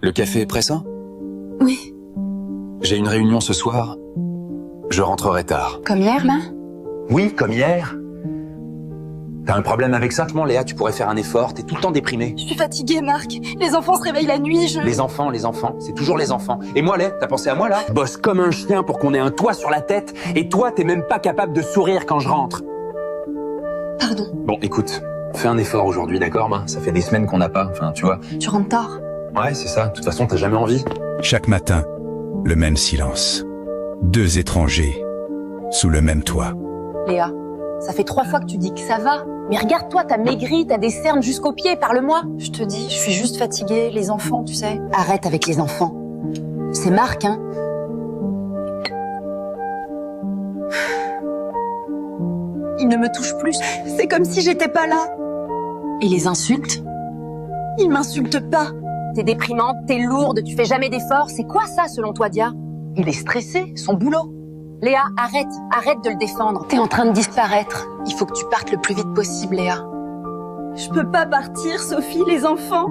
Le café est pressant? Oui. J'ai une réunion ce soir. Je rentrerai tard. Comme hier, là? Oui, comme hier. T'as un problème avec ça? Franchement, Léa, tu pourrais faire un effort, t'es tout le temps déprimée. Je suis fatiguée, Marc. Les enfants se réveillent la nuit, Les enfants, c'est toujours les enfants. Et moi, Léa, t'as pensé à moi, là? Je bosse comme un chien pour qu'on ait un toit sur la tête, et toi, t'es même pas capable de sourire quand je rentre. Pardon. Bon, écoute, fais un effort aujourd'hui, d'accord, ma? Ça fait des semaines qu'on n'a pas, enfin, tu vois. Tu rentres tard. Ouais, c'est ça, de toute façon, t'as jamais envie. Chaque matin, le même silence. Deux étrangers, sous le même toit. Léa, ça fait 3 fois que tu dis que ça va. Mais regarde-toi, t'as maigri, t'as des cernes jusqu'aux pieds, parle-moi. Je te dis, je suis juste fatiguée. Les enfants, tu sais. Arrête avec les enfants. C'est Marc, hein. Il ne me touche plus. C'est comme si j'étais pas là. Et les insultes? Il m'insulte pas. T'es déprimante, t'es lourde, tu fais jamais d'efforts. C'est quoi ça, selon toi, Dia? Il est stressé, son boulot. Léa, arrête de le défendre. T'es en train de disparaître. Il faut que tu partes le plus vite possible, Léa. Je peux pas partir, Sophie, les enfants.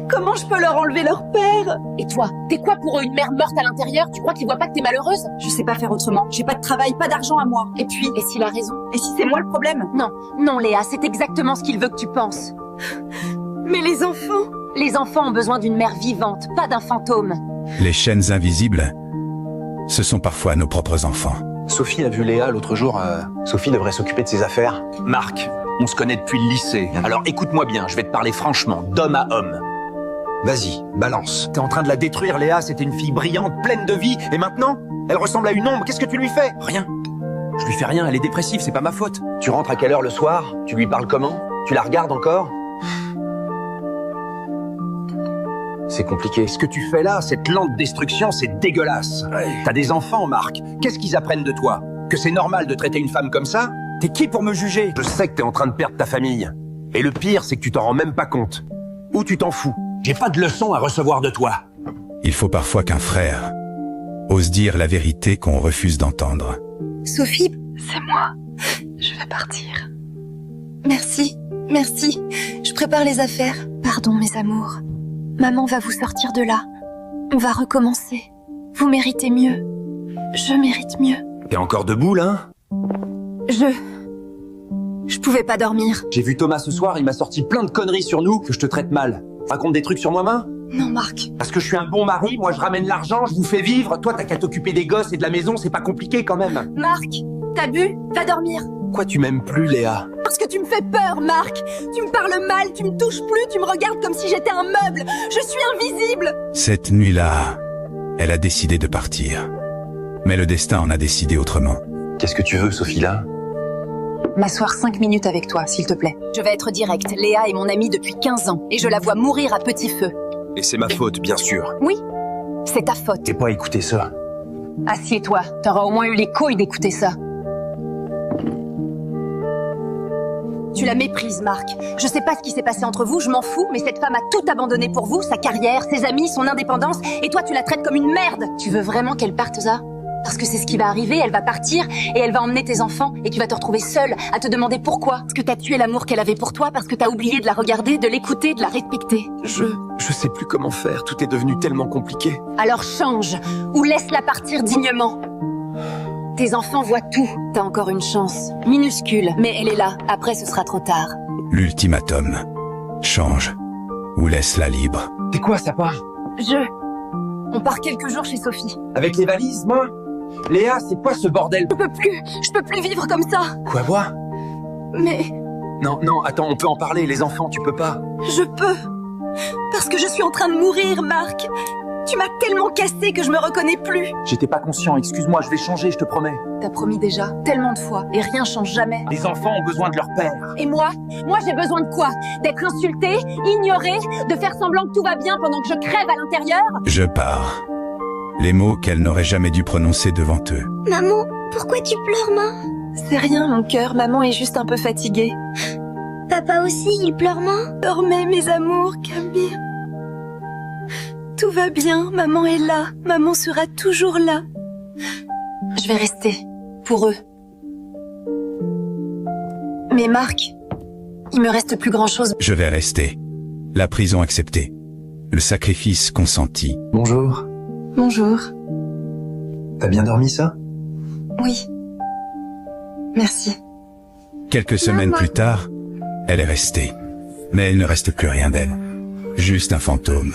Comment je peux leur enlever leur père? Et toi, t'es quoi pour eux, une mère morte à l'intérieur? Tu crois qu'ils voient pas que t'es malheureuse? Je sais pas faire autrement. J'ai pas de travail, pas d'argent à moi. Et puis, Et s'il a raison? et si c'est moi le problème? Non, Léa, c'est exactement ce qu'il veut que tu penses. Mais les enfants? Les enfants ont besoin d'une mère vivante, pas d'un fantôme. Les chaînes invisibles, ce sont parfois nos propres enfants. Sophie a vu Léa l'autre jour. Sophie devrait s'occuper de ses affaires. Marc, on se connaît depuis le lycée. Alors écoute-moi bien, je vais te parler franchement, d'homme à homme. Vas-y, balance. T'es en train de la détruire, Léa. C'était une fille brillante, pleine de vie. Et maintenant, elle ressemble à une ombre. Qu'est-ce que tu lui fais? Rien. Je lui fais rien, elle est dépressive, c'est pas ma faute. Tu rentres à quelle heure le soir? Tu lui parles comment? Tu la regardes encore? C'est compliqué. Ce que tu fais là, cette lente destruction, c'est dégueulasse. T'as des enfants, Marc. Qu'est-ce qu'ils apprennent de toi? Que c'est normal de traiter une femme comme ça? T'es qui pour me juger? Je sais que t'es en train de perdre ta famille. Et le pire, c'est que tu t'en rends même pas compte. Ou tu t'en fous. J'ai pas de leçons à recevoir de toi. Il faut parfois qu'un frère ose dire la vérité qu'on refuse d'entendre. Sophie, c'est moi. Je vais partir. Merci. Je prépare les affaires. Pardon, mes amours. Maman va vous sortir de là. On va recommencer. Vous méritez mieux. Je mérite mieux. T'es encore debout, là? Je pouvais pas dormir. J'ai vu Thomas ce soir, il m'a sorti plein de conneries sur nous, que je te traite mal. Raconte des trucs sur moi-même? Non, Marc. Parce que je suis un bon mari, moi je ramène l'argent, je vous fais vivre. Toi, t'as qu'à t'occuper des gosses et de la maison, c'est pas compliqué quand même. Marc, t'as bu? Va dormir. Pourquoi tu m'aimes plus, Léa? Parce que tu me fais peur, Marc. Tu me parles mal, tu me touches plus, tu me regardes comme si j'étais un meuble. Je suis invisible. Cette nuit-là, elle a décidé de partir. Mais le destin en a décidé autrement. Qu'est-ce que tu veux, Sophie, là? M'asseoir 5 minutes avec toi, s'il te plaît. Je vais être directe. Léa est mon amie depuis 15 ans. Et je la vois mourir à petit feu. Et c'est ma faute, bien sûr. Oui, c'est ta faute. T'es pas écouté ça. Assieds-toi. T'auras au moins eu les couilles d'écouter ça. Tu la méprises, Marc. Je sais pas ce qui s'est passé entre vous, je m'en fous, mais cette femme a tout abandonné pour vous, sa carrière, ses amis, son indépendance, et toi tu la traites comme une merde. Tu veux vraiment qu'elle parte, ça? Parce que c'est ce qui va arriver, elle va partir, et elle va emmener tes enfants, et tu vas te retrouver seule, à te demander pourquoi. Parce que t'as tué l'amour qu'elle avait pour toi, parce que t'as oublié de la regarder, de l'écouter, de la respecter. Je sais plus comment faire, tout est devenu tellement compliqué. Alors change, ou laisse-la partir dignement. Tes enfants voient tout. T'as encore une chance. Minuscule, mais elle est là. Après, ce sera trop tard. L'ultimatum. Change ou laisse-la libre. C'est quoi, ça part? On part quelques jours chez Sophie. Avec les valises, moi? Léa, c'est quoi ce bordel? Je peux plus vivre comme ça. Quoi, moi? Mais Non, attends, on peut en parler, les enfants, tu peux pas. je peux. Parce que je suis en train de mourir, Marc. Tu m'as tellement cassé que je me reconnais plus. J'étais pas conscient, excuse-moi, je vais changer, je te promets. T'as promis déjà, tellement de fois, et rien change jamais. Les enfants ont besoin de leur père. Et moi j'ai besoin de quoi? D'être insultée, ignorée, de faire semblant que tout va bien pendant que je crève à l'intérieur? Je pars. Les mots qu'elle n'aurait jamais dû prononcer devant eux. Maman, pourquoi tu pleures, maman? C'est rien, mon cœur, maman est juste un peu fatiguée. Papa aussi, il pleure, maman? Dormez, mes amours, Camille. Tout va bien, maman est là, maman sera toujours là. Je vais rester, pour eux. Mais Marc, il me reste plus grand-chose. Je vais rester. La prison acceptée. le sacrifice consenti. Bonjour. Bonjour. T'as bien dormi ça? Oui. Merci. Quelques semaines plus tard, elle est restée. Mais il ne reste plus rien d'elle. Juste un fantôme.